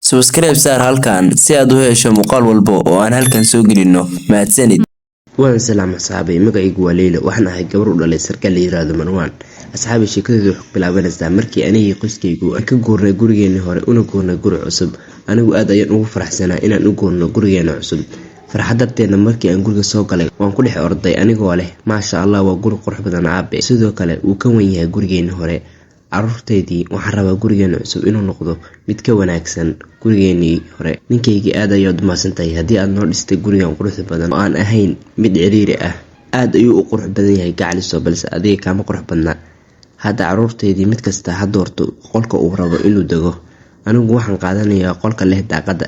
Subscribe saar halkan si aad u hesho muuqaal walba oo aan halkan soo gelino. Mahadsanid. waan salaam asxaabay magacaygu waa Leila waxaan ahay gabar u dhalay sarkaal la yiraahdo Marwan. asxaabay sheekadeedu waxay bilaabanaysaa markii anigii qoyskaygu aan ka guurnay gurigeennii hore una guurnay guri cusub. anigu aad ayaan ugu faraxsanaa inaan u guurno gurigeena cusub. farxad darteedna markii aan guriga soo galay waan ku dhex orday anigoo leh maasha Allah waa guri qurux badan aabe. sidoo kale uu ka wan yahay gurigeennii hore. caruurteydii waxaan rabaa gurigeena cusub inuu noqdo mid ka wanaagsan gurigeennii hore. ninkaygii aad ayaad u mahadsantahay haddii aad noo dhistay gurigan quruxda badan oo aan ahayn mid ciriiri ah. aad ayuu u qurux badan yahay gacaliso balse adiga kama qurux badna. hadda caruurteydii mid kasta ha doorto qolka uu rabo inuu dego. anigu waxaan qaadanayaa qolka leh daaqada.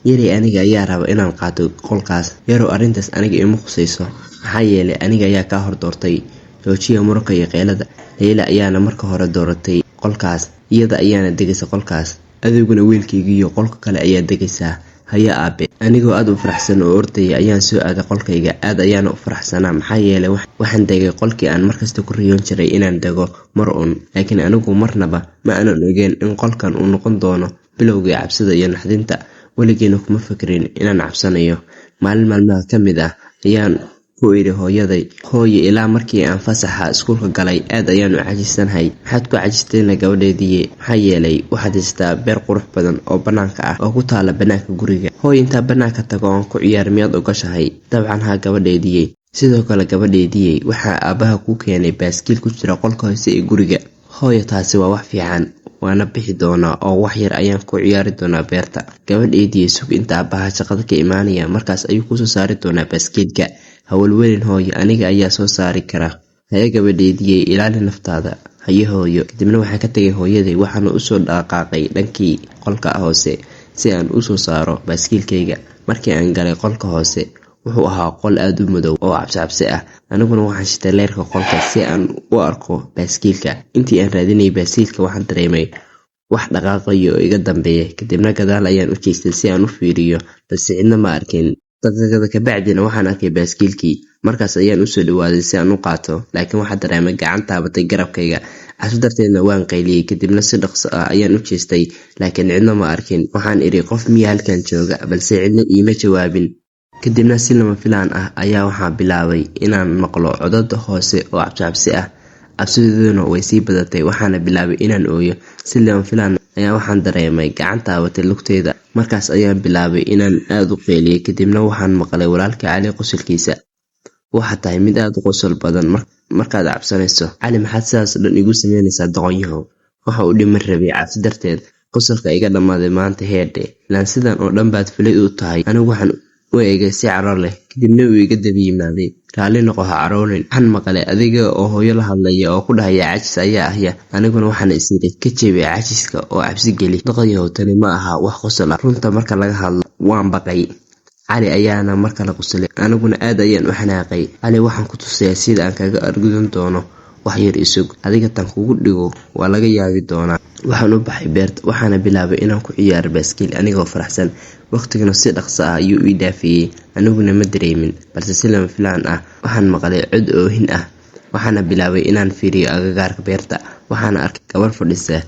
yaray aniga ayaa raba inaan qaato qolkaas. yarow arrintaas aniga ima khusayso maxaa yeelay aniga ayaa ka hor doortay. joojiya muranka iyo qeylada. Leila ayaana marka hore dooratay qolkaas. iyada ayaana degaysa qolkaas. adiguna wiilkaygiiyo qolka kale ayaa degaysaa. haya aabe. anigoo aad u faraxsan oo ordaya ayaan soo aaday qolkayga. aad ayaana u faraxsanaa maxaa yeelay waxaan degay qolkii aan markasta ku riyoon jiray inaan dego mar uun. laakiin anigu marnaba ma aanan ogeyn in qolkan uu noqon doono bilowgii cabsida iyo naxdinta. weligeena kuma fikirin inaan cabsanayo. maalin maalmaha ka mid ah ayaan ku iri hooyaday, hooyo ilaa markii aan fasaxa iskuulka galay aad ayaan u cajisanahay. maxaad ku cajistayna gabadheedii? maxaa yeelay waxaad haystaa beer qurux badan oo banaanka ah oo ku taala banaanka guriga. hooyo intaa banaanka tago oon ku ciyaar miyaad ogashahay? dabcan haa gabadheedii. sidoo kale gabadheedii waxaa aabaha ku keenay baaskiil ku jira qolka hoose ee guriga. hooyo taasi waa wax fiican, waana bixi doonaa oo wax yar ayaan ku ciyaari doonaa beerta. gabadheedii sug inta aabaha shaqada ka imaanaya markaas ayuu kusoo saari doonaa baaskiilka. hawlwelin hooyo, aniga ayaa soo saari kara. haya gabadheedii ilaali naftaada. haye hooyo. kadibna waxaan ka tagay hooyaday waxaana usoo dhaqaaqay dhankii qolka hoose si aan usoo saaro baaskiilkayga. markii aan galay qolka hoose wuxuu ahaa qol aad u madow oo cabsi ah. aniguna waxaan shitay leerka qolka si aan u arko baaskiilka. intii aan raadinayay baaskiilka waxaan dareemay wax dhaqaaqayo oo iga dambeeya. kadibna gadaal ayaan u jeestay si aan u fiiriyo balse cidna ma arkin. daqiiqada kabacdina waxaan arkay baaskiilkii. markaas ayaan usoo dhawaaday si aan u qaato laakiin waxaa dareemay gacan taabatay garabkayga. cabsi darteedna waan qayliyey. kadibna si dhaqso ah ayaan u jeestay laakiin cidna ma arkin. waxaan iri qof miya halkan jooga balse cidna iima jawaabin. kadibna si lama filaan ah ayaa waxaan bilaabay inaan maqlo codad hoose oo cabsi ah. cabsidooduna way sii badatay waxaana bilaabay inaan ooyo. si lama filaan ayaa waxaan dareemay gacan taabatay lugteyda. markaas ayaan bilaabay inaan aad u qeyliyay. kadibna waxaan maqlay walaalkay Cali qosolkiisa. waxaa tahay mid aad u qosol badan markaad cabsanayso. Cali, maxaad sidaas dhan igu sameynaysaa doqonyahow? waxa uu dhiman rabay cabsi darteed. qosolka iga dhammaaday maanta heedhe. ilaan sidan oo dhan baad filay u tahay. anigu waxaan u eegay si caro leh. kadibna uu iga daba yimaaday. raalli noqo, ha caroonin. waxaan maqlay adiga oo hooyo la hadlaya oo ku dhahaya cajis ayaa ahya. aniguna waxaan isiri ka jeebay cajiska oo cabsi geli. doqonyahow, tani ma aha wax qosol ah. runta marka laga hadlo waan baqay. Cali ayaana markale qoslay. aniguna aad ayaan u xanaaqay. Cali, waxaan ku tusayaa sida aan kaga argudan doono. wax yar isug, adiga tan kugu dhigo waa laga yaabi doonaa. waxaan u baxay beerta waxaana bilaabay inaan ku ciyaaro baaskiil anigoo faraxsan. waqtiguna si dhaqso ah ayuu ii dhaafiyey. aniguna ma dareemin balse si lama filaan ah waxaan maqlay cod oohin ah. waxaana bilaabay inaan fiiriyo agagaarka beerta. waxaana arkay gabar fadhisa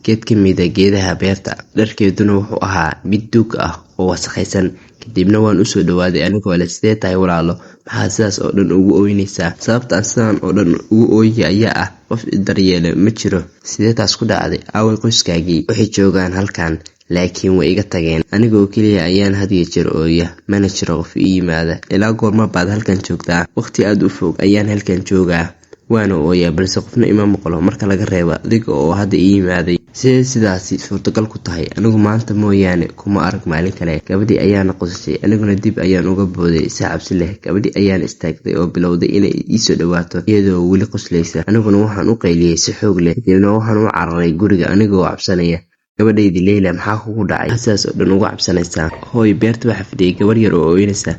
geed ka mida geedaha beerta. dharkeeduna wuxuu ahaa mid duug ah oo wasakhaysan. kadibna waan usoo dhawaaday anigoo leh, sidee tahay walaalo? maxaad sidaas oo dhan ugu ooynaysaa? sababta aan sidan oo dhan ugu ooyay ayaa ah qof daryeele ma jiro. sidee taas ku dhacday? aaway qoyskaagii? waxay joogaan halkan laakiin way iga tageen. anigoo keliya ayaan hadiyo jeer ooya, mana jiro qof ii yimaada. ilaa goorma baad halkan joogtaa? waqti aad u fog ayaan halkan joogaa. waana ooyaa balse qofna ima maqlo marka laga reebo adiga oo hadda ii yimaaday. sidee sidaasi suurtagal ku tahay? anigu maanta mooyaane kuma arag maalin kale. gabadhii ayaana qosashay. aniguna dib ayaan uga booday si cabsi leh. gabadhii ayaana istaagtay oo bilowday inay iisoo dhawaato iyadoo weli qoslaysa. aniguna waxaan u qayliyey si xoog leh. kadibna waxaan u cararay guriga anigoo cabsanaya. gabadheydii Leila, maxaa kugu dhacay? sidaas oo dhan uga cabsanaysaa? hooy, beerta waxaa fadhiyay gabar yar oo ooynaysa.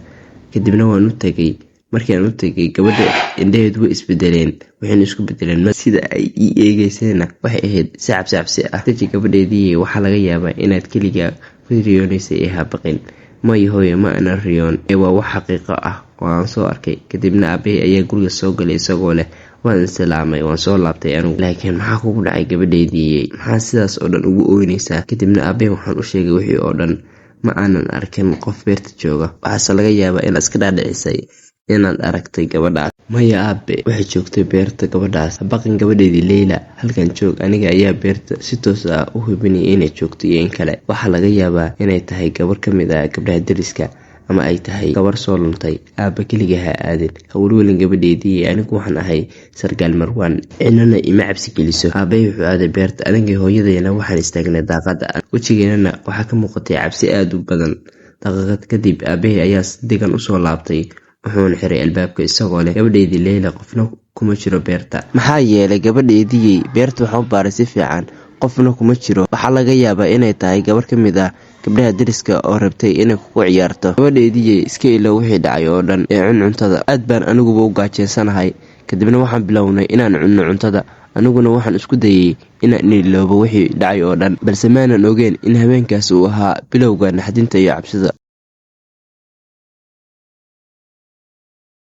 kadibna waan u tagay. markii aan u tagay gabadha indhaheedu way isbedeleen. waxayna isku bedeleen sida ay ii eegaysayna waxay ahayd si cabsi ah. daji gabadheedii, waxaa laga yaabaa inaad keligaa ku riyoonaysay ee habaqin. mayo hooyo, ma ana riyoon ee waa wax xaqiiqo ah oo aan soo arkay. kadibna aabbahay ayaa guriga soo galay isagoo leh, waan islaamay waan soo laabtay anigu. laakiin maxaa kugu dhacay gabadheydii? maxaa sidaas oo dhan ugu ooynaysaa? kadibna aabbe waxaan u sheegay wixii oo dhan. ma aanan arkin qof beerta jooga. waxaase laga yaabaa inaad iska dhaadhicisay inaad aragtay gabadhaas. maya aabe, waxay joogtay beerta gabadhaas. habaqin gabadheedii Leyla, halkan joog. aniga ayaa beerta si toos ah u hubinaya inay joogto iyo in kale. waxaa laga yaabaa inay tahay gabar ka mid ah gabdhaha deriska, ama ay tahay gabar soo luntay. aaba keliga ha aadin, hawlwelin gabadheedii. anigu waxaan ahay sargaal Marwaan, cidnana ima cabsi geliso. aabbahay wuxuu aaday beerta, anigii hooyadayna waxaan istaagnay daaqada. wejigeenana waxaa ka muuqatay cabsi aada u badan. daqiiqad kadib aabbahay ayaa si degan usoo laabtay, wuxuuna xiray albaabka isagoo leh, gabadheydii Leyla qofna kuma jiro beerta. maxaa yeelay gabadheedii? beerta waxaan u baaray si fiican, qofna kuma jiro. waxaa laga yaabaa inay tahay gabar ka mid ah gabdhaha deriska oo rabtay inay kugu ciyaarto. gabadheedii iska ilo wixii dhacay oo dhan ee cuntada. aad baan aniguba u gaajeensanahay. kadibna waxaan bilownay inaan cunno cuntada. aniguna waxaan isku dayay inaan iloobo wixii dhacay oo dhan, balse maanan ogeyn in habeenkaas uu ahaa bilowga naxdinta iyo cabsida.